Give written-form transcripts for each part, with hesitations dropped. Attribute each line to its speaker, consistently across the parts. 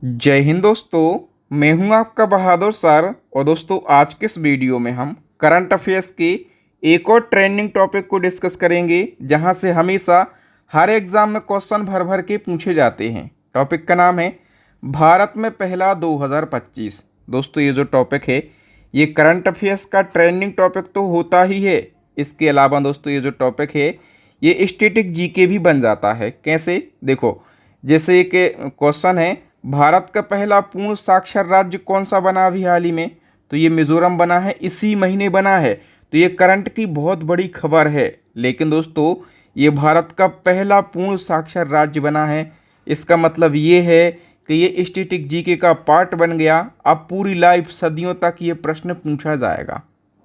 Speaker 1: जय हिंद दोस्तों। मैं हूं आपका बहादुर सर। और दोस्तों, आज के इस वीडियो में हम करंट अफेयर्स के एक और ट्रेंडिंग टॉपिक को डिस्कस करेंगे, जहां से हमेशा हर एग्जाम में क्वेश्चन भर भर के पूछे जाते हैं। टॉपिक का नाम है भारत में पहला 2025। दोस्तों, ये जो टॉपिक है ये करंट अफेयर्स का ट्रेंडिंग टॉपिक तो होता ही है। इसके अलावा दोस्तों, ये जो टॉपिक है ये स्टैटिक जीके भी बन जाता है। कैसे? देखो, जैसे एक क्वेश्चन है, भारत का पहला पूर्ण साक्षर राज्य कौन सा बना अभी हाल ही में? तो ये मिजोरम बना है, इसी महीने बना है। तो ये करंट की बहुत बड़ी खबर है। लेकिन दोस्तों, ये भारत का पहला पूर्ण साक्षर राज्य बना है। इसका मतलब ये है कि ये स्टैटिक जीके का पार्ट बन गया। अब पूरी लाइफ सदियों तक ये प्रश्न पूछा जाएगा।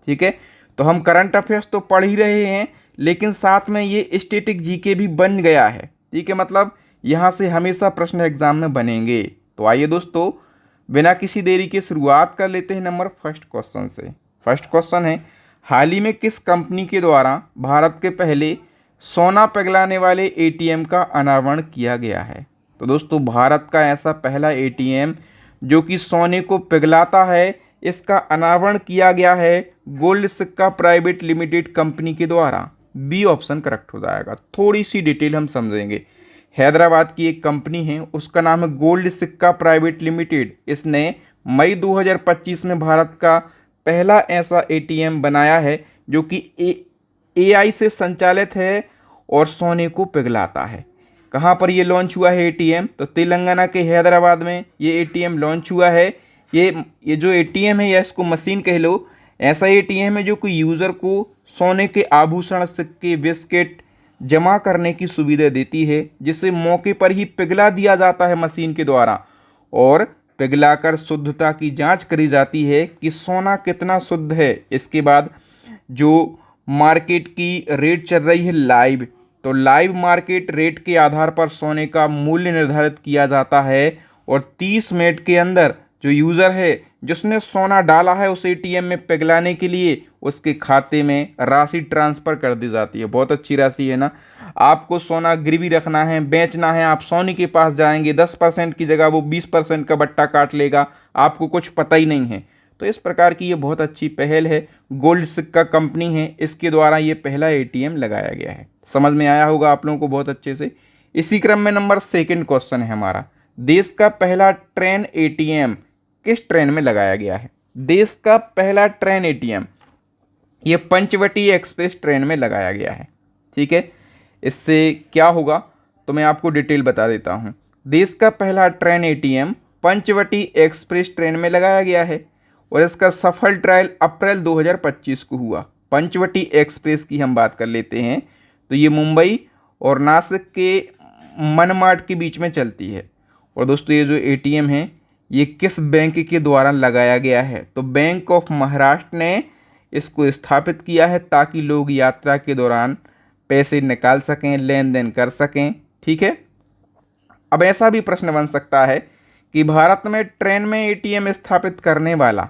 Speaker 1: ठीक है, तो हम करंट अफेयर्स तो पढ़ ही रहे हैं, लेकिन साथ में ये स्टैटिक जीके भी बन गया है। ठीक है, मतलब यहाँ से हमेशा प्रश्न एग्जाम में बनेंगे। तो आइए दोस्तों, बिना किसी देरी के शुरुआत कर लेते हैं नंबर फर्स्ट क्वेश्चन से। फर्स्ट क्वेश्चन है, हाल ही में किस कंपनी के द्वारा भारत के पहले सोना पिघलाने वाले एटीएम का अनावरण किया गया है? तो दोस्तों, भारत का ऐसा पहला एटीएम जो कि सोने को पिघलाता है, इसका अनावरण किया गया है गोल्ड सिक्का प्राइवेट लिमिटेड कंपनी के द्वारा। बी ऑप्शन करेक्ट हो जाएगा। थोड़ी सी डिटेल हम समझेंगे। हैदराबाद की एक कंपनी है, उसका नाम है गोल्ड सिक्का प्राइवेट लिमिटेड। इसने मई 2025 में भारत का पहला ऐसा एटीएम बनाया है जो कि एआई से संचालित है और सोने को पिघलाता है। कहाँ पर ये लॉन्च हुआ है एटीएम? तो तेलंगाना के हैदराबाद में ये एटीएम लॉन्च हुआ है। ये जो एटीएम है या इसको मशीन कह लो, ऐसा एटीएम है जो कि यूज़र को सोने के आभूषण, सिक्के, बिस्किट जमा करने की सुविधा देती है, जिसे मौके पर ही पिघला दिया जाता है मशीन के द्वारा, और पिघलाकर शुद्धता की जांच करी जाती है कि सोना कितना शुद्ध है। इसके बाद जो मार्केट की रेट चल रही है लाइव, तो लाइव मार्केट रेट के आधार पर सोने का मूल्य निर्धारित किया जाता है, और 30 मिनट के अंदर जो यूज़र है जिसने सोना डाला है उस एटीएम में पिघलाने के लिए, उसके खाते में राशि ट्रांसफ़र कर दी जाती है। बहुत अच्छी राशि है ना। आपको सोना गिरवी रखना है, बेचना है, आप सोनी के पास जाएंगे, 10% की जगह वो 20% का बट्टा काट लेगा, आपको कुछ पता ही नहीं है। तो इस प्रकार की ये बहुत अच्छी पहल है। गोल्ड सिक्का कंपनी है, इसके द्वारा ये पहला एटीएम लगाया गया है। समझ में आया होगा आप लोगों को बहुत अच्छे से। इसी क्रम में नंबर सेकंड क्वेश्चन है हमारा, देश का पहला ट्रेन एटीएम किस ट्रेन में लगाया गया है? देश का पहला ट्रेन एटीएम ये पंचवटी एक्सप्रेस ट्रेन में लगाया गया है। ठीक है, इससे क्या होगा तो मैं आपको डिटेल बता देता हूँ। देश का पहला train ATM Panchavati Express train में लगाया गया है, और इसका सफल ट्रायल अप्रैल 2025 को हुआ। पंचवटी एक्सप्रेस की हम बात कर लेते हैं, तो ये मुंबई और नासिक के मनमाड के बीच में चलती है। और दोस्तों, ये जो एटीएम है ये किस बैंक के द्वारा लगाया गया है? तो बैंक ऑफ महाराष्ट्र ने इसको स्थापित किया है, ताकि लोग यात्रा के दौरान पैसे निकाल सकें, लेन देन कर सकें। ठीक है, अब ऐसा भी प्रश्न बन सकता है कि भारत में ट्रेन में एटीएम स्थापित करने वाला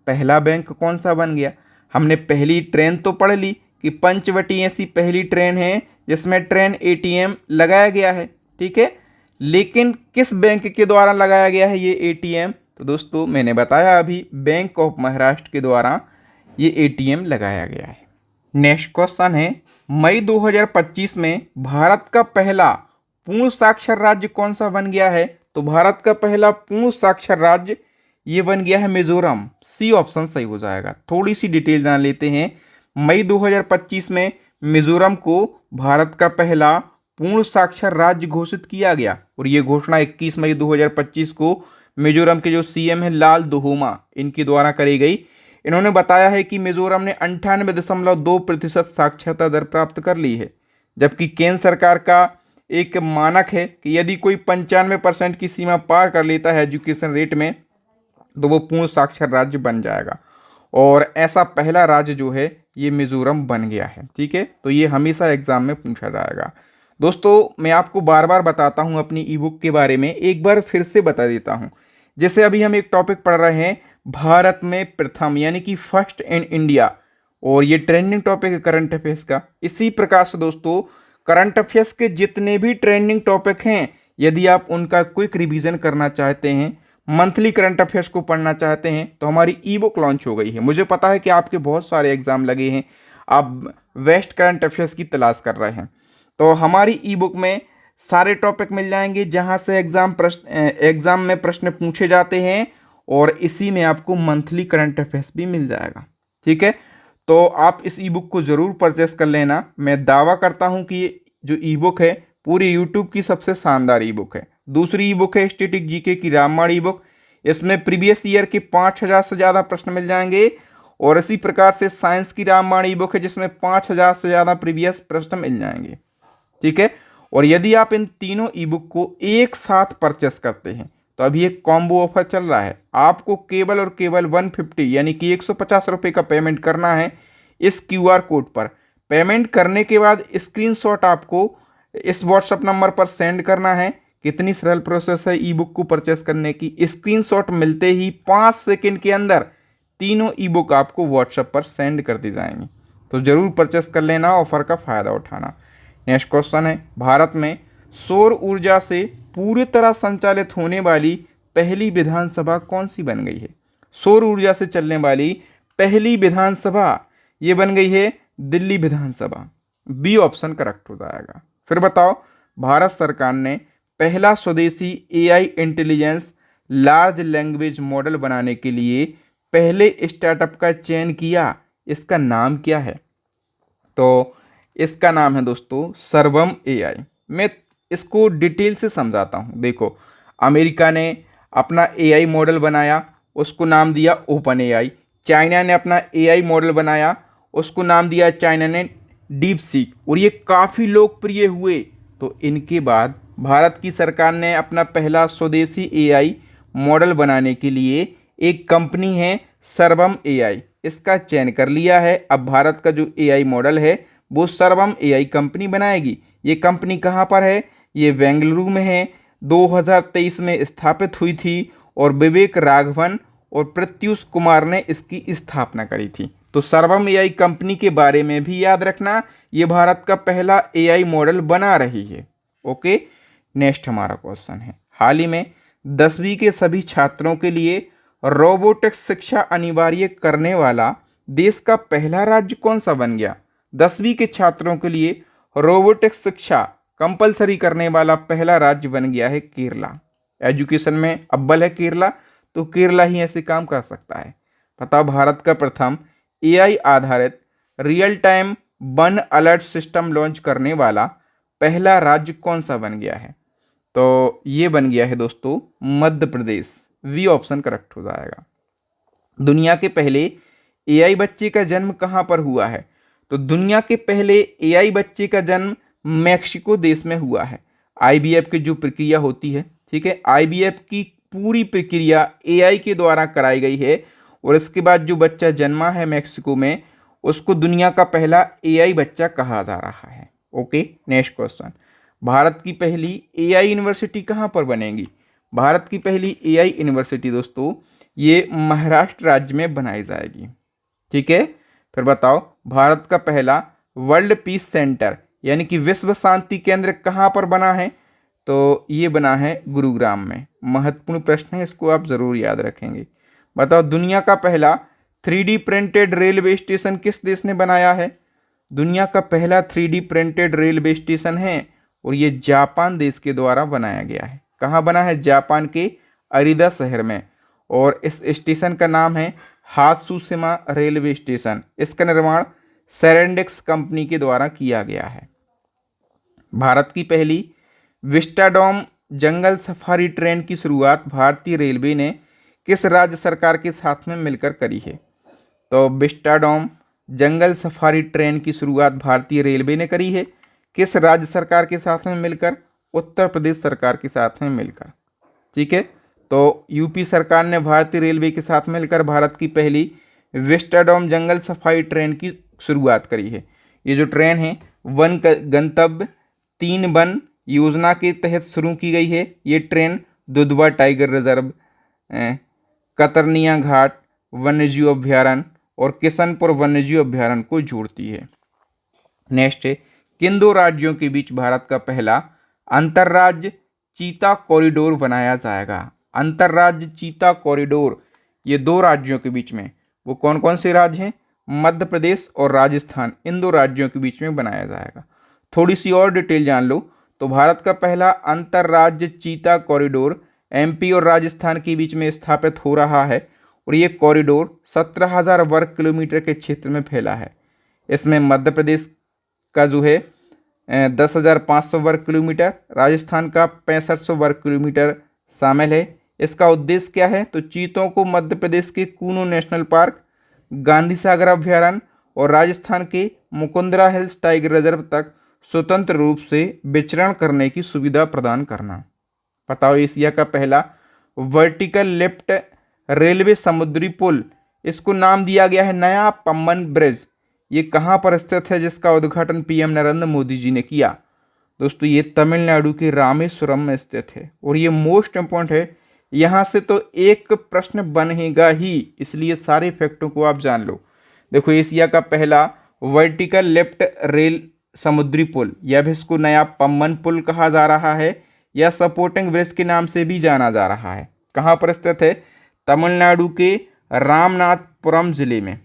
Speaker 1: पहला बैंक कौन सा बन गया? हमने पहली ट्रेन तो पढ़ ली कि पंचवटी ऐसी पहली ट्रेन है जिसमें ट्रेन एटीएम लगाया गया है। ठीक है, लेकिन किस बैंक के द्वारा लगाया गया है ये एटीएम? तो दोस्तों, मैंने बताया अभी, बैंक ऑफ महाराष्ट्र के द्वारा ये एटीएम लगाया गया है। नेक्स्ट क्वेश्चन है, मई 2025 में भारत का पहला पूर्ण साक्षर राज्य कौन सा बन गया है? तो भारत का पहला पूर्ण साक्षर राज्य ये बन गया है मिजोरम। सी ऑप्शन सही हो जाएगा। थोड़ी सी डिटेल जान लेते हैं। मई 2025 में मिजोरम को भारत का पहला पूर्ण साक्षर राज्य घोषित किया गया, और ये घोषणा 21 मई 2025 को मिजोरम के जो सीएम है लाल दुहोमा, इनके द्वारा करी गई। इन्होंने बताया है कि मिजोरम ने 98.2% साक्षरता दर प्राप्त कर ली है, जबकि केंद्र सरकार का एक मानक है कि यदि कोई 95% की सीमा पार कर लेता है एजुकेशन रेट में, तो वो पूर्ण साक्षर राज्य बन जाएगा। और ऐसा पहला राज्य जो है ये मिजोरम बन गया है। ठीक है, तो ये हमेशा एग्जाम में पूछा जाएगा। दोस्तों, मैं आपको बार बार बताता हूँ अपनी ई बुक के बारे में, एक बार फिर से बता देता हूँ। जैसे अभी हम एक टॉपिक पढ़ रहे हैं, भारत में प्रथम, यानी कि फर्स्ट इन इंडिया, और ये ट्रेंडिंग टॉपिक है करंट अफेयर्स का। इसी प्रकार से दोस्तों, करंट अफेयर्स के जितने भी ट्रेंडिंग टॉपिक हैं यदि आप उनका क्विक रिवीजन करना चाहते हैं, मंथली करंट अफेयर्स को पढ़ना चाहते हैं, तो हमारी ई बुक लॉन्च हो गई है। मुझे पता है कि आपके बहुत सारे एग्जाम लगे हैं, आप वेस्ट करंट अफेयर्स की तलाश कर रहे हैं, तो हमारी ई बुक में सारे टॉपिक मिल जाएंगे जहां से एग्जाम में प्रश्न पूछे जाते हैं, और इसी में आपको मंथली करंट अफेयर्स भी मिल जाएगा। ठीक है, तो आप इस ई बुक को ज़रूर परचेस कर लेना। मैं दावा करता हूं कि ये जो ई बुक है पूरी यूट्यूब की सबसे शानदार ई बुक है। दूसरी ई बुक है स्टैटिक जीके की रामबाण ई बुक। इसमें प्रीवियस ईयर के 5000 से ज़्यादा प्रश्न मिल जाएंगे, और इसी प्रकार से साइंस की रामबाण ई बुक है जिसमें 5000 से ज़्यादा प्रीवियस प्रश्न मिल जाएंगे। ठीक है, और यदि आप इन तीनों ई बुक को एक साथ परचेस करते हैं तो अभी एक कॉम्बो ऑफर चल रहा है। आपको केवल और केवल 150 यानी कि 150 रुपये का पेमेंट करना है इस क्यूआर कोड पर। पेमेंट करने के बाद स्क्रीनशॉट आपको इस व्हाट्सएप नंबर पर सेंड करना है। कितनी सरल प्रोसेस है ई बुक को परचेस करने की। स्क्रीनशॉट मिलते ही 5 सेकंड के अंदर तीनों ई बुक आपको व्हाट्सएप पर सेंड कर दी जाएंगी। तो ज़रूर परचेस कर लेना, ऑफर का फ़ायदा उठाना। नेक्स्ट क्वेश्चन है, भारत में सौर ऊर्जा से पूरी तरह संचालित होने वाली पहली विधानसभा कौन सी बन गई है? सौर ऊर्जा से चलने वाली पहली विधानसभा ये बन गई है दिल्ली विधानसभा। बी ऑप्शन करेक्ट हो जाएगा। फिर बताओ, भारत सरकार ने पहला स्वदेशी AI intelligence large language model बनाने के लिए पहले स्टार्टअप का चयन किया, इसका नाम क्या है? तो इसका नाम है दोस्तों सर्वम एआई। मैं इसको डिटेल से समझाता हूँ। देखो, अमेरिका ने अपना एआई मॉडल बनाया, उसको नाम दिया ओपन एआई। चाइना ने अपना एआई मॉडल बनाया, उसको नाम दिया चाइना ने डीप सीक, और ये काफ़ी लोकप्रिय हुए। तो इनके बाद भारत की सरकार ने अपना पहला स्वदेशी एआई मॉडल बनाने के लिए एक कंपनी है सर्वम एआई, इसका चयन कर लिया है। अब भारत का जो एआई मॉडल है वो सर्वम एआई कंपनी बनाएगी। ये कंपनी कहाँ पर है? ये बेंगलुरु में है। 2023 में स्थापित हुई थी, और विवेक राघवन और प्रत्युष कुमार ने इसकी स्थापना करी थी। तो सर्वम एआई कंपनी के बारे में भी याद रखना, ये भारत का पहला एआई मॉडल बना रही है। ओके, नेक्स्ट हमारा क्वेश्चन है, हाल ही में 10वीं के सभी छात्रों के लिए रोबोटिक्स शिक्षा अनिवार्य करने वाला देश का पहला राज्य कौन सा बन गया? 10वीं के छात्रों के लिए रोबोटिक्स शिक्षा कंपलसरी करने वाला पहला राज्य बन गया है केरला। एजुकेशन में अव्वल है केरला, तो केरला ही ऐसे काम कर सकता है। बताओ, भारत का प्रथम एआई आधारित real time one alert system launch करने वाला पहला राज्य कौन सा बन गया है? तो ये बन गया है दोस्तों Madhya Pradesh. We option correct हो जाएगा। दुनिया के पहले एआई बच्चे का जन्म कहाँ पर हुआ है? तो दुनिया के पहले एआई बच्चे का जन्म मैक्सिको देश में हुआ है। आईवीएफ की जो प्रक्रिया होती है, ठीक है, आईवीएफ की पूरी प्रक्रिया एआई के द्वारा कराई गई है, और इसके बाद जो बच्चा जन्मा है मैक्सिको में, उसको दुनिया का पहला एआई बच्चा कहा जा रहा है। ओके, नेक्स्ट क्वेश्चन, भारत की पहली एआई यूनिवर्सिटी कहाँ पर बनेगी? भारत की पहली एआई यूनिवर्सिटी दोस्तों ये महाराष्ट्र राज्य में बनाई जाएगी। ठीक है, फिर बताओ, भारत का पहला वर्ल्ड पीस सेंटर यानी कि विश्व शांति केंद्र कहाँ पर बना है? तो ये बना है गुरुग्राम में। महत्वपूर्ण प्रश्न है, इसको आप जरूर याद रखेंगे। बताओ, दुनिया का पहला 3D प्रिंटेड रेलवे स्टेशन किस देश ने बनाया है? दुनिया का पहला 3D प्रिंटेड रेलवे स्टेशन है, और ये जापान देश के द्वारा बनाया गया है। कहाँ बना है? जापान के अरीदा शहर में, और इस स्टेशन का नाम है हात्सुशिमा रेलवे स्टेशन। इसका निर्माण सेरेंडेक्स कंपनी के द्वारा किया गया है। भारत की पहली विस्टाडोम जंगल सफारी ट्रेन की शुरुआत भारतीय रेलवे ने किस राज्य सरकार के साथ में मिलकर करी है? तो विस्टाडोम जंगल सफारी ट्रेन की शुरुआत भारतीय रेलवे ने करी है। किस राज्य सरकार के साथ में मिलकर? उत्तर प्रदेश सरकार के साथ में मिलकर। ठीक है, तो यूपी सरकार ने भारतीय रेलवे के साथ मिलकर भारत की पहली विस्टाडोम जंगल सफारी ट्रेन की शुरुआत करी है। ये जो ट्रेन है वन गंतव्य 3 वन योजना के तहत शुरू की गई है। ये train Dudhwa tiger reserve, Katarniya Ghat वन्यजीव अभ्यारण्य और किशनपुर वन्यजीव अभ्यारण्य को जोड़ती है। नेक्स्ट है, किन दो राज्यों के बीच भारत का पहला अंतर्राज्य चीता कॉरिडोर बनाया जाएगा। अंतर्राज्य चीता कॉरिडोर ये दो राज्यों के बीच में, वो कौन कौन से राज्य हैं, मध्य प्रदेश और राजस्थान, इन दो राज्यों के बीच में बनाया जाएगा। थोड़ी सी और डिटेल जान लो तो भारत का पहला अंतर्राज्य चीता कॉरिडोर एमपी और राजस्थान के बीच में स्थापित हो रहा है और ये कॉरिडोर 17,000 वर्ग किलोमीटर के क्षेत्र में फैला है। इसमें मध्य प्रदेश का जो है 10,500 वर्ग किलोमीटर, राजस्थान का 6500 वर्ग किलोमीटर शामिल है। इसका उद्देश्य क्या है, तो चीतों को मध्य प्रदेश के कूनो नेशनल पार्क, गांधी सागर अभ्यारण्य और राजस्थान के मुकुंदरा हिल्स टाइगर रिजर्व तक स्वतंत्र रूप से विचरण करने की सुविधा प्रदान करना। बताओ, एशिया का पहला वर्टिकल लिफ्ट रेलवे समुद्री पुल, इसको नाम दिया गया है नया पम्बन ब्रिज, ये कहाँ पर स्थित है, जिसका उद्घाटन पीएम नरेंद्र मोदी जी ने किया। दोस्तों ये तमिलनाडु के रामेश्वरम में स्थित है और ये मोस्ट इम्पोर्टेंट है, यहाँ से तो एक प्रश्न बनेगा ही, इसलिए सारे फैक्टों को आप जान लो। देखो, एशिया का पहला वर्टिकल लिफ्ट रेल समुद्री पुल, या भी इसको नया पम्बन पुल कहा जा रहा है या सपोर्टिंग ब्रिज के नाम से भी जाना जा रहा है। कहाँ पर स्थित है, तमिलनाडु के रामनाथपुरम जिले में।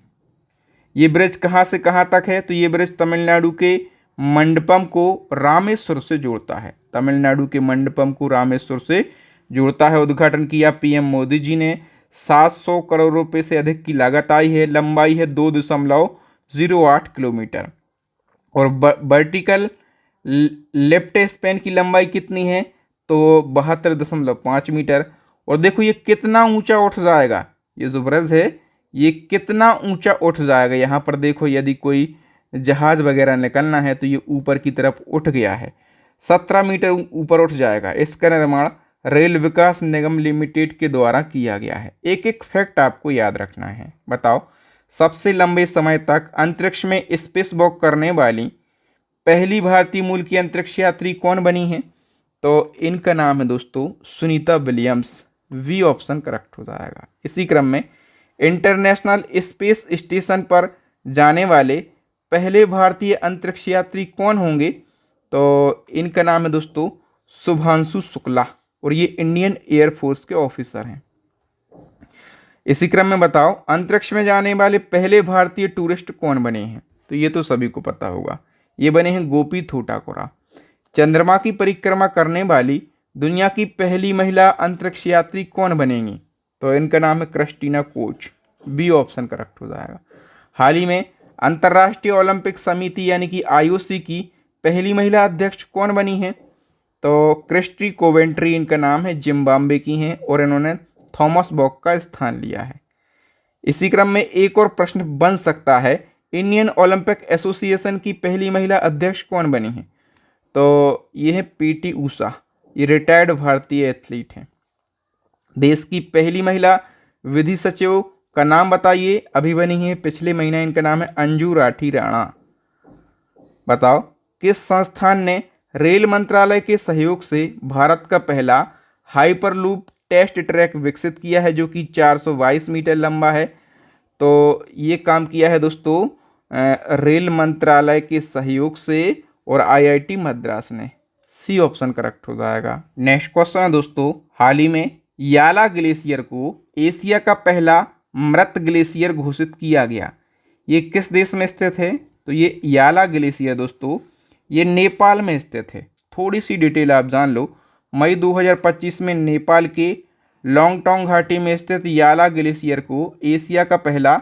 Speaker 1: ये ब्रिज कहाँ से कहाँ तक है, तो ये ब्रिज तमिलनाडु के मंडपम को रामेश्वर से जोड़ता है, तमिलनाडु के मंडपम को रामेश्वर से जोड़ता है। उद्घाटन किया पीएम मोदी जी ने। 700 करोड़ रुपए से अधिक की लागत आई है। लंबाई है 2.08 किलोमीटर और वर्टिकल लेफ्ट स्पैन की लंबाई कितनी है, तो 72.5 मीटर। और देखो ये कितना ऊंचा उठ जाएगा, ये जो ब्रिज है ये कितना ऊंचा उठ जाएगा। यहाँ पर देखो, यदि कोई जहाज वगैरह निकलना है तो ये ऊपर की तरफ उठ गया है, 17 मीटर ऊपर उठ जाएगा। इसका निर्माण रेल विकास निगम लिमिटेड के द्वारा किया गया है। एक एक फैक्ट आपको याद रखना है। बताओ, सबसे लंबे समय तक अंतरिक्ष में स्पेस वॉक करने वाली पहली भारतीय मूल की अंतरिक्ष यात्री कौन बनी है, तो इनका नाम है दोस्तों Sunita Williams. B option correct हो जाएगा। इसी क्रम में इंटरनेशनल स्पेस स्टेशन पर जाने वाले पहले भारतीय अंतरिक्ष यात्री कौन होंगे, तो इनका नाम है दोस्तों शुभांशु शुक्ला और ये इंडियन एयरफोर्स के ऑफिसर हैं। इसी क्रम में बताओ, अंतरिक्ष में जाने वाले पहले भारतीय टूरिस्ट कौन बने हैं, तो ये तो सभी को पता होगा, ये बने हैं गोपी थोटाकोरा। चंद्रमा की परिक्रमा करने वाली दुनिया की पहली महिला अंतरिक्ष यात्री कौन बनेंगी, तो इनका नाम है Christina Koch. B option correct हो जाएगा। हाल ही में अंतर्राष्ट्रीय ओलंपिक समिति यानी कि आईओसी की पहली महिला अध्यक्ष कौन बनी है, तो क्रिस्टी कोवेंट्री इनका नाम है, जिम्बाब्वे की हैं और इन्होंने थॉमस बॉक का स्थान लिया है। इसी क्रम में एक और प्रश्न बन सकता है, इंडियन ओलंपिक एसोसिएशन की पहली महिला अध्यक्ष कौन बनी है, तो ये है पीटी ऊषा, ये रिटायर्ड भारतीय एथलीट हैं। देश की पहली महिला विधि सचिव का नाम बताइए, अभी बनी है पिछले महीने, इनका नाम है अंजू राठी राणा। बताओ, किस संस्थान ने रेल मंत्रालय के सहयोग से भारत का पहला हाइपरलूप टेस्ट ट्रैक विकसित किया है जो कि 422 मीटर लंबा है, तो ये काम किया है दोस्तों रेल मंत्रालय के सहयोग से और आईआईटी मद्रास ने। सी ऑप्शन करेक्ट हो जाएगा। नेक्स्ट क्वेश्चन है दोस्तों, हाल ही में याला ग्लेशियर को एशिया का पहला मृत ग्लेशियर घोषित किया गया, ये किस देश में स्थित है, तो ये याला ग्लेशियर दोस्तों ये नेपाल में स्थित है। थोड़ी सी डिटेल आप जान लो। मई 2025 में नेपाल के लॉन्गटोंग घाटी में स्थित याला ग्लेशियर को एशिया का पहला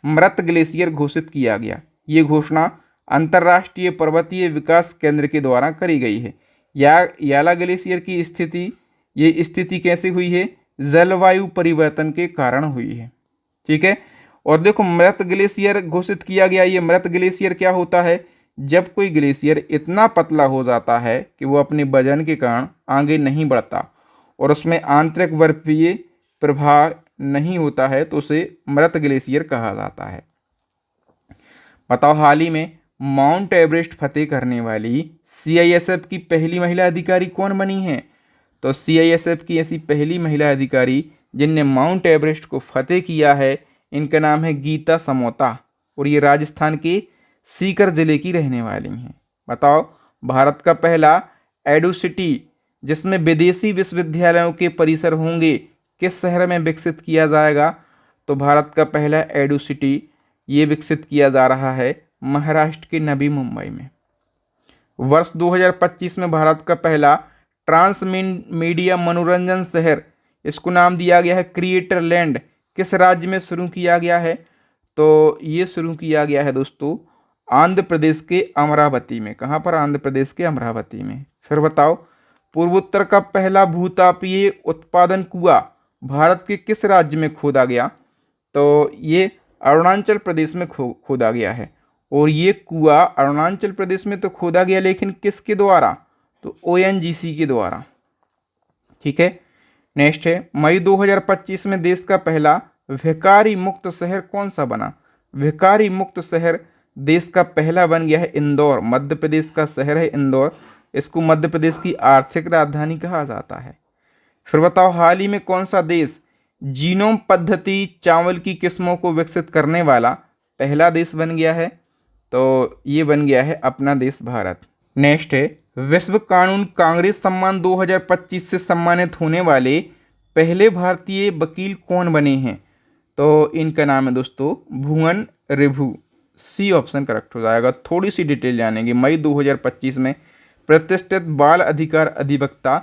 Speaker 1: मृत ग्लेशियर घोषित किया गया। ये घोषणा अंतर्राष्ट्रीय पर्वतीय विकास केंद्र के द्वारा करी गई है। याला ग्लेशियर की स्थिति कैसे हुई है, जलवायु परिवर्तन के कारण हुई है। ठीक है, और देखो मृत ग्लेशियर घोषित किया गया। ये मृत ग्लेशियर क्या होता है, जब कोई ग्लेशियर इतना पतला हो जाता है कि वो अपने वजन के कारण आगे नहीं बढ़ता और उसमें आंतरिक बर्फीय प्रवाह नहीं होता है, तो उसे मृत ग्लेशियर कहा जाता है। बताओ, हाल ही में माउंट एवरेस्ट फतेह करने वाली सीआईएसएफ की पहली महिला अधिकारी कौन बनी है, तो सीआईएसएफ की ऐसी पहली महिला अधिकारी जिनने माउंट एवरेस्ट को फतेह किया है, इनका नाम है गीता समोता और ये राजस्थान के सीकर जिले की रहने वाली हैं। बताओ, भारत का पहला एडुसिटी जिसमें विदेशी विश्वविद्यालयों के परिसर होंगे, किस शहर में विकसित किया जाएगा? तो भारत का पहला एडू सिटी ये विकसित किया जा रहा है महाराष्ट्र के नवी मुंबई में। वर्ष 2025 में भारत का पहला ट्रांस मीडिया मनोरंजन शहर, इसको नाम दिया गया है क्रिएटर लैंड, किस राज्य में शुरू किया गया है? तो ये शुरू किया गया है दोस्तों आंध्र प्रदेश के अमरावती में। कहाँ पर? आंध्र प्रदेश के अमरावती में। फिर बताओ, पूर्वोत्तर का पहला भूतापीय उत्पादन कुआं भारत के किस राज्य में खोदा गया? तो ये अरुणाचल प्रदेश में खोदा गया है। और ये कुआं अरुणाचल प्रदेश में तो खोदा गया, लेकिन किसके द्वारा? तो ONGC के द्वारा। ठीक है। नेक्स्ट है, मई 2025 में देश का पहला भिखारी मुक्त शहर कौन सा बना? भिखारी मुक्त शहर देश का पहला बन गया है इंदौर। मध्य प्रदेश का शहर है इंदौर, इसको मध्य प्रदेश की आर्थिक राजधानी कहा जाता है। फिर बताओ, हाल ही में कौन सा देश जीनोम पद्धति चावल की किस्मों को विकसित करने वाला पहला देश बन गया है? तो ये बन गया है अपना देश भारत। नेक्स्ट है, विश्व कानून कांग्रेस सम्मान 2025 से सम्मानित होने वाले पहले भारतीय वकील कौन बने हैं? तो इनका नाम है दोस्तों भुवन रिभु। सी ऑप्शन करेक्ट हो जाएगा। थोड़ी सी डिटेल जानेंगे। मई 2025 में प्रतिष्ठित बाल अधिकार अधिवक्ता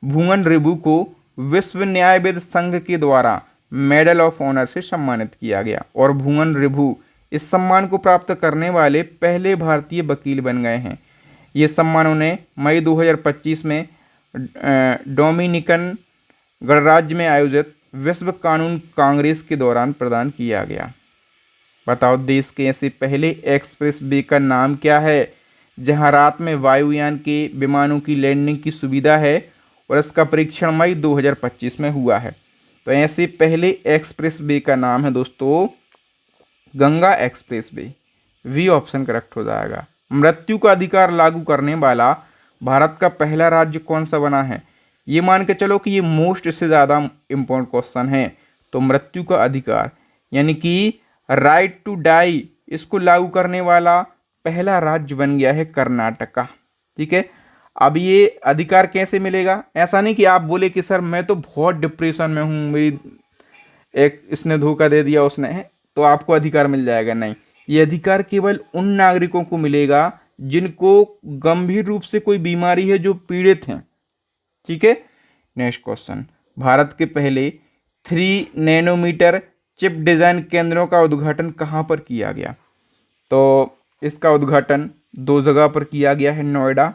Speaker 1: भुवन रिभु को विश्व न्यायविद संघ के द्वारा मेडल ऑफ ऑनर से सम्मानित किया गया और भुवन रिभु इस सम्मान को प्राप्त करने वाले पहले भारतीय वकील बन गए हैं। ये सम्मान उन्हें मई 2025 में डोमिनिकन गणराज्य में आयोजित विश्व कानून कांग्रेस के दौरान प्रदान किया गया। बताओ, देश के ऐसे पहले एक्सप्रेस वे का नाम क्या है जहां रात में वायुयान के विमानों की लैंडिंग की सुविधा है और इसका परीक्षण मई 2025 में हुआ है? तो ऐसे पहले एक्सप्रेस वे का नाम है दोस्तों Ganga expressway. B option correct हो जाएगा। मृत्यु का अधिकार लागू करने वाला भारत का पहला राज्य कौन सा बना है? ये मान के चलो कि ये मोस्ट से ज़्यादा इम्पोर्टेंट क्वेश्चन है। तो मृत्यु का अधिकार यानी कि राइट टू डाई, इसको लागू करने वाला पहला राज्य बन गया है कर्नाटका। ठीक है। अब ये अधिकार कैसे मिलेगा? ऐसा नहीं कि आप बोले कि सर मैं तो बहुत डिप्रेशन में हूँ, मेरी एक इसने धोखा दे दिया उसने है तो आपको अधिकार मिल जाएगा। नहीं, ये अधिकार केवल उन नागरिकों को मिलेगा जिनको गंभीर रूप से कोई बीमारी है, जो पीड़ित हैं। ठीक है। नेक्स्ट क्वेश्चन, भारत के पहले 3 नैनोमीटर चिप डिज़ाइन केंद्रों का उद्घाटन कहाँ पर किया गया? तो इसका उद्घाटन 2 जगह पर किया गया है, नोएडा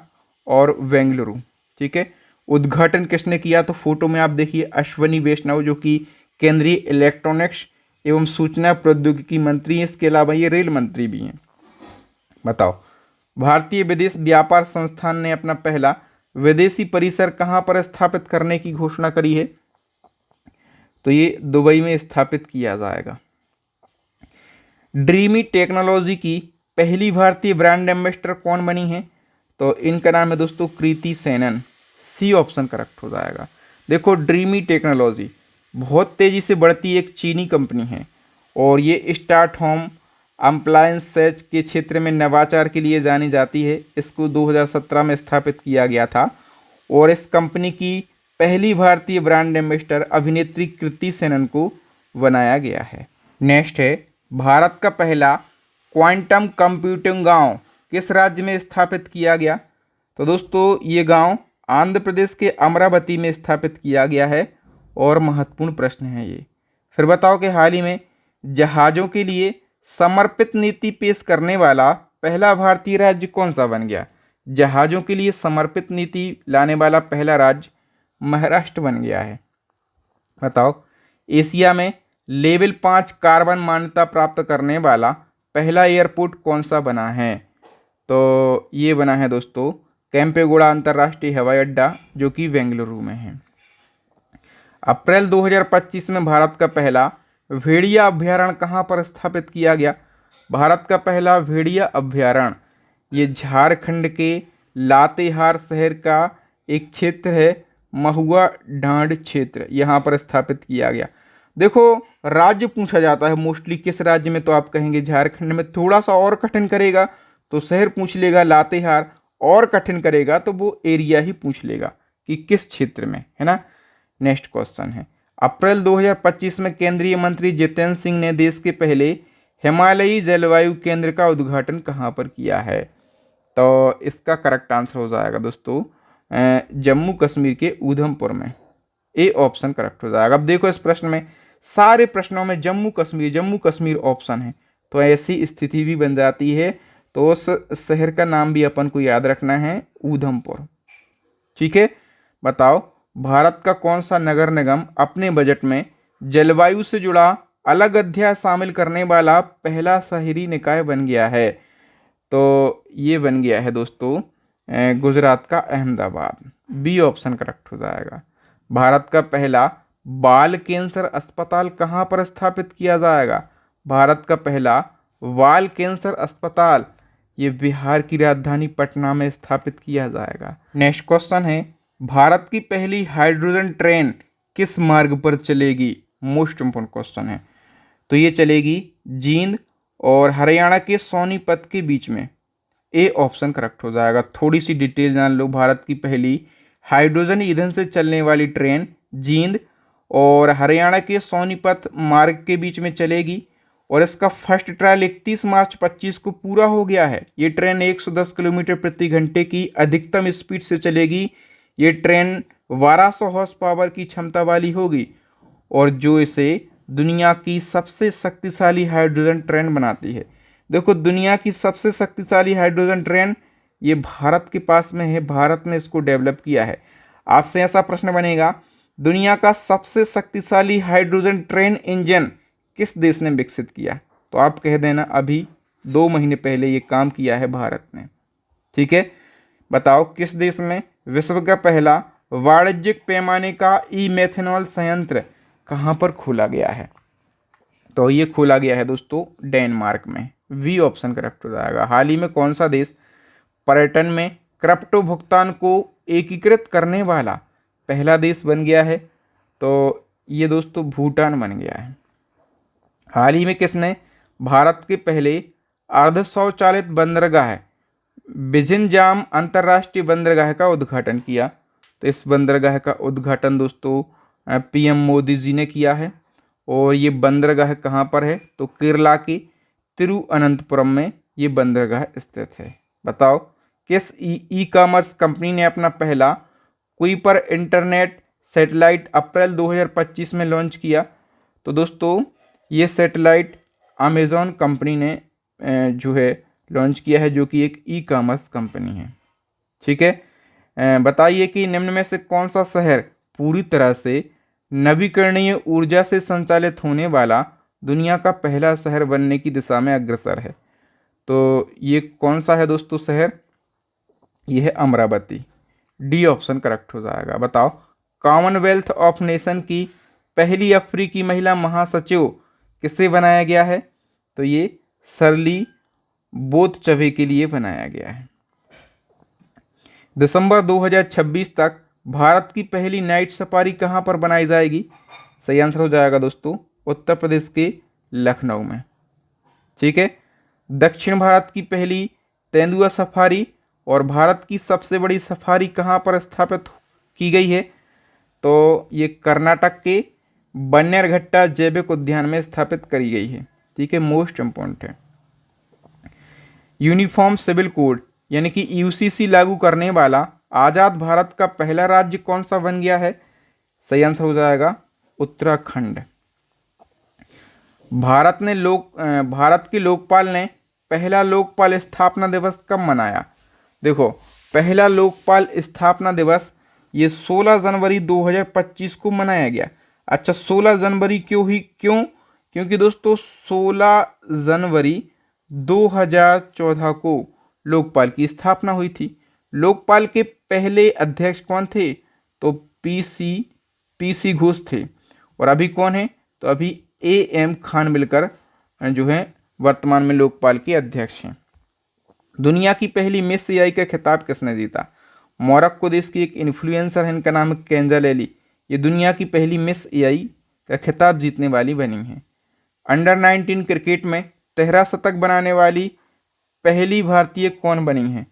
Speaker 1: और बेंगलुरु। ठीक है। उद्घाटन किसने किया? तो फोटो में आप देखिए अश्वनी वैष्णव, जो कि केंद्रीय इलेक्ट्रॉनिक्स एवं सूचना प्रौद्योगिकी मंत्री हैं। इसके अलावा ये रेल मंत्री भी हैं। बताओ, भारतीय विदेश व्यापार संस्थान ने अपना पहला विदेशी परिसर कहाँ पर स्थापित करने की घोषणा करी है? तो ये दुबई में स्थापित किया जाएगा। ड्रीमी टेक्नोलॉजी की पहली भारतीय ब्रांड एम्बेसडर कौन बनी है? तो इनका नाम है दोस्तों Kriti Sanon. C option correct हो जाएगा। देखो, ड्रीमी टेक्नोलॉजी बहुत तेज़ी से बढ़ती एक चीनी कंपनी है और ये स्टार्ट होम अप्लायंसेज के क्षेत्र में नवाचार के लिए जानी जाती है। इसको 2017 में स्थापित किया गया था और इस कंपनी की पहली भारतीय ब्रांड एम्बेसडर अभिनेत्री कृति सेनन को बनाया गया है। नेक्स्ट है, भारत का पहला क्वांटम कंप्यूटिंग गांव किस राज्य में स्थापित किया गया? तो दोस्तों ये गांव आंध्र प्रदेश के अमरावती में स्थापित किया गया है और महत्वपूर्ण प्रश्न है ये। फिर बताओ कि हाल ही में जहाज़ों के लिए समर्पित नीति पेश करने वाला पहला भारतीय राज्य कौन सा बन गया? जहाज़ों के लिए समर्पित नीति लाने वाला पहला राज्य महाराष्ट्र बन गया है। बताओ, एशिया में लेवल 5 कार्बन मान्यता प्राप्त करने वाला पहला एयरपोर्ट कौन सा बना है? तो ये बना है दोस्तों केम्पेगौड़ा अंतर्राष्ट्रीय हवाई अड्डा, जो कि बेंगलुरु में है। अप्रैल 2025 में भारत का पहला भेड़िया अभ्यारण्य कहाँ पर स्थापित किया गया? भारत का पहला भेड़िया अभ्यारण्य ये झारखंड के लातेहार शहर का एक क्षेत्र है, महुआ ढांड क्षेत्र, यहाँ पर स्थापित किया गया। देखो, राज्य पूछा जाता है मोस्टली किस राज्य में, तो आप कहेंगे झारखंड में। थोड़ा सा और कठिन करेगा तो शहर पूछ लेगा लातेहार, और कठिन करेगा तो वो एरिया ही पूछ लेगा। कि किस क्षेत्र में, है ना। नेक्स्ट क्वेश्चन है, अप्रैल 2025 में केंद्रीय मंत्री जितेंद्र सिंह ने देश के पहले हिमालयी जलवायु केंद्र का उद्घाटन कहाँ पर किया है। तो इसका करेक्ट आंसर हो जाएगा दोस्तों जम्मू कश्मीर के उधमपुर में। ए ऑप्शन करेक्ट हो जाएगा। अब देखो इस प्रश्न में सारे प्रश्नों में जम्मू कश्मीर ऑप्शन है, तो ऐसी स्थिति भी बन जाती है। तो उस शहर का नाम भी अपन को याद रखना है, उधमपुर। ठीक है, बताओ भारत का कौन सा नगर निगम अपने बजट में जलवायु से जुड़ा अलग अध्याय शामिल करने वाला पहला शहरी निकाय बन गया है। तो ये बन गया है दोस्तों गुजरात का अहमदाबाद। बी ऑप्शन करेक्ट हो जाएगा। भारत का पहला बाल कैंसर अस्पताल कहाँ पर स्थापित किया जाएगा। भारत का पहला बाल कैंसर अस्पताल ये बिहार की राजधानी पटना में स्थापित किया जाएगा। नेक्स्ट क्वेश्चन है, भारत की पहली हाइड्रोजन ट्रेन किस मार्ग पर चलेगी। मोस्ट इंपोर्टेंट क्वेश्चन है। तो ये चलेगी जींद और हरियाणा के सोनीपत के बीच में। ए ऑप्शन करेक्ट हो जाएगा। थोड़ी सी डिटेल जान लो, भारत की पहली हाइड्रोजन ईंधन से चलने वाली ट्रेन जींद और हरियाणा के सोनीपत मार्ग के बीच में चलेगी और इसका फर्स्ट ट्रायल 31 मार्च 25 को पूरा हो गया है। ये ट्रेन 110 किलोमीटर प्रति घंटे की अधिकतम स्पीड से चलेगी। ये ट्रेन 1200 हॉर्स पावर की क्षमता वाली होगी और जो इसे दुनिया की सबसे शक्तिशाली हाइड्रोजन ट्रेन बनाती है। देखो दुनिया की सबसे शक्तिशाली हाइड्रोजन ट्रेन ये भारत के पास में है, भारत ने इसको डेवलप किया है। आपसे ऐसा प्रश्न बनेगा, दुनिया का सबसे शक्तिशाली हाइड्रोजन ट्रेन इंजन किस देश ने विकसित किया। तो आप कह देना अभी 2 महीने पहले ये काम किया है भारत ने। ठीक है, बताओ किस देश में विश्व का पहला वाणिज्यिक पैमाने का ई मेथनॉल संयंत्र कहाँ पर खोला गया है। तो ये खोला गया है दोस्तों डेनमार्क में। वी ऑप्शन करेक्ट हो जाएगा। हाल ही में कौन सा देश पर्यटन में क्रिप्टो भुगतान को एकीकृत करने वाला पहला देश बन गया है। तो ये दोस्तों भूटान बन गया है। हाल ही में किसने भारत के पहले अर्ध स्वचालित बंदरगाह बिजिनजाम अंतर्राष्ट्रीय बंदरगाह का उद्घाटन किया। तो इस बंदरगाह का उद्घाटन दोस्तों पीएम मोदी जी ने किया है और ये बंदरगाह कहाँ पर है। तो केरला के तिरुअनंतपुरम में ये बंदरगाह स्थित है। बताओ किस ई कॉमर्स कंपनी ने अपना पहला कुइपर इंटरनेट सैटेलाइट अप्रैल 2025 में लॉन्च किया। तो दोस्तों ये सैटेलाइट अमेज़ॉन कंपनी ने जो है लॉन्च किया है, जो कि एक ई कॉमर्स कंपनी है। ठीक है, बताइए कि निम्न में से कौन सा शहर पूरी तरह से नवीकरणीय ऊर्जा से संचालित होने वाला दुनिया का पहला शहर बनने की दिशा में अग्रसर है। तो ये कौन सा है दोस्तों शहर, ये है अमरावती। डी ऑप्शन करेक्ट हो जाएगा। बताओ कॉमनवेल्थ ऑफ नेशन की पहली अफ्रीकी महिला महासचिव किसे बनाया गया है। तो ये सरली बोतचवे के लिए बनाया गया है। दिसंबर 2026 तक भारत की पहली नाइट सफारी कहाँ पर बनाई जाएगी। सही आंसर हो जाएगा दोस्तों उत्तर प्रदेश के लखनऊ में। ठीक है, दक्षिण भारत की पहली तेंदुआ सफारी और भारत की सबसे बड़ी सफारी कहाँ पर स्थापित की गई है। तो ये कर्नाटक के बन्नेरघट्टा जैविक उद्यान में स्थापित करी गई है। ठीक है, मोस्ट इम्पोर्टेंट है। यूनिफॉर्म सिविल कोड यानी कि यूसीसी लागू करने वाला आज़ाद भारत का पहला राज्य कौन सा बन गया है। सही आंसर हो जाएगा उत्तराखंड। भारत के लोकपाल ने पहला लोकपाल स्थापना दिवस कब मनाया। देखो पहला लोकपाल स्थापना दिवस ये 16 जनवरी 2025 को मनाया गया। अच्छा 16 जनवरी क्यों, क्योंकि दोस्तों 16 जनवरी 2014 को लोकपाल की स्थापना हुई थी। लोकपाल के पहले अध्यक्ष कौन थे। तो पीसी घोष थे। और अभी कौन है, तो अभी एएम खान मिलकर जो है वर्तमान में लोकपाल के अध्यक्ष हैं। दुनिया की पहली मिस एआई का खिताब किसने जीता। मोरक्को देश की एक इन्फ्लुएंसर है, इनका नाम है केंजा लेली। ये दुनिया की पहली मिस एआई का खिताब जीतने वाली बनी है। अंडर 19 क्रिकेट में 13 शतक बनाने वाली पहली भारतीय कौन बनी है।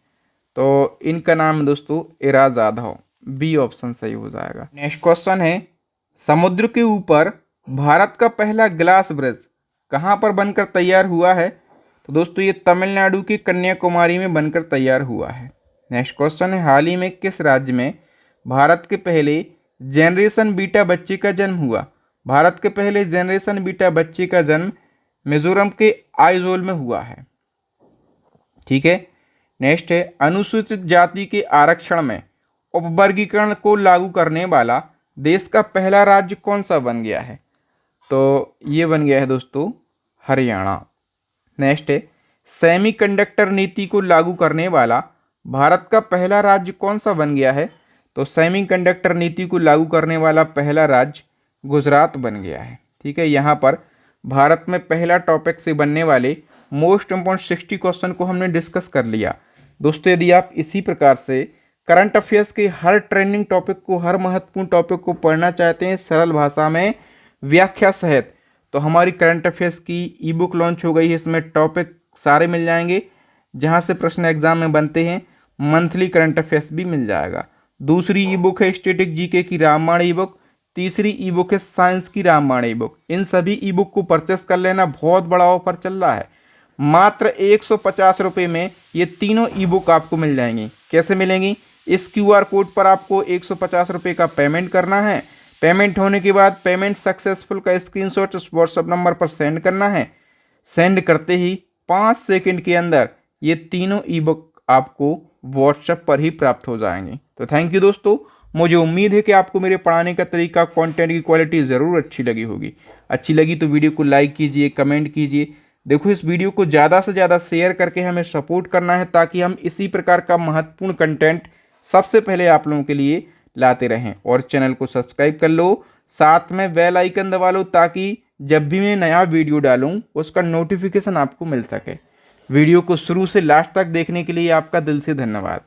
Speaker 1: तो इनका नाम दोस्तों इरा जाधव। बी ऑप्शन सही हो जाएगा। नेक्स्ट क्वेश्चन है, समुद्र के ऊपर भारत का पहला ग्लास ब्रिज कहाँ पर बनकर तैयार हुआ है? तो दोस्तों ये तमिलनाडु के कन्याकुमारी में बनकर तैयार हुआ है। नेक्स्ट क्वेश्चन है, हाल ही में किस राज्य में भारत के पहले जनरेशन बीटा बच्चे का जन्म हुआ? भारत के पहले जनरेशन बीटा बच्चे का जन्म मिजोरम के आइजोल में हुआ है। ठीक है। नेक्स्ट है, अनुसूचित जाति के आरक्षण में उपवर्गीकरण को लागू करने वाला देश का पहला राज्य कौन सा बन गया है? तो ये बन गया है दोस्तों हरियाणा। नेक्स्ट है, सेमीकंडक्टर नीति को लागू करने वाला भारत का पहला राज्य कौन सा बन गया है? तो सेमीकंडक्टर नीति को लागू करने वाला पहला राज्य गुजरात बन गया है। ठीक है। यहाँ पर भारत में पहला टॉपिक से बनने वाले मोस्ट इम्पोर्टेंट 60 क्वेश्चन को हमने डिस्कस कर लिया। दोस्तों यदि आप इसी प्रकार से करंट अफेयर्स के हर ट्रेंडिंग टॉपिक को, हर महत्वपूर्ण टॉपिक को पढ़ना चाहते हैं सरल भाषा में व्याख्या सहित, तो हमारी करंट अफेयर्स की ई बुक लॉन्च हो गई है। इसमें टॉपिक सारे मिल जाएंगे जहां से प्रश्न एग्जाम में बनते हैं। मंथली करंट अफेयर्स भी मिल जाएगा। दूसरी ई बुक है स्टैटिक जीके की रामबाण ई बुक। तीसरी ई बुक है साइंस की रामबाण ई बुक। इन सभी ई बुक को परचेस कर लेना, बहुत बड़ा ऑफर चल रहा है। मात्र 150 रुपये में ये तीनों ई बुक आपको मिल जाएंगी। कैसे मिलेंगी? इस क्यूआर कोड पर आपको 150 रुपये का पेमेंट करना है। पेमेंट होने के बाद पेमेंट सक्सेसफुल का स्क्रीनशॉट इस व्हाट्सएप नंबर पर सेंड करना है। सेंड करते ही 5 सेकंड के अंदर ये तीनों ई बुक आपको व्हाट्सएप पर ही प्राप्त हो जाएंगे। तो थैंक यू दोस्तों। मुझे उम्मीद है कि आपको मेरे पढ़ाने का तरीका, कंटेंट की क्वालिटी ज़रूर अच्छी लगी होगी। अच्छी लगी तो वीडियो को लाइक कीजिए, कमेंट कीजिए। देखो इस वीडियो को ज़्यादा से ज़्यादा शेयर करके हमें सपोर्ट करना है ताकि हम इसी प्रकार का महत्वपूर्ण कंटेंट सबसे पहले आप लोगों के लिए लाते रहें। और चैनल को सब्सक्राइब कर लो, साथ में बेल आइकन दबा लो ताकि जब भी मैं नया वीडियो डालूं उसका नोटिफिकेशन आपको मिल सके। वीडियो को शुरू से लास्ट तक देखने के लिए आपका दिल से धन्यवाद।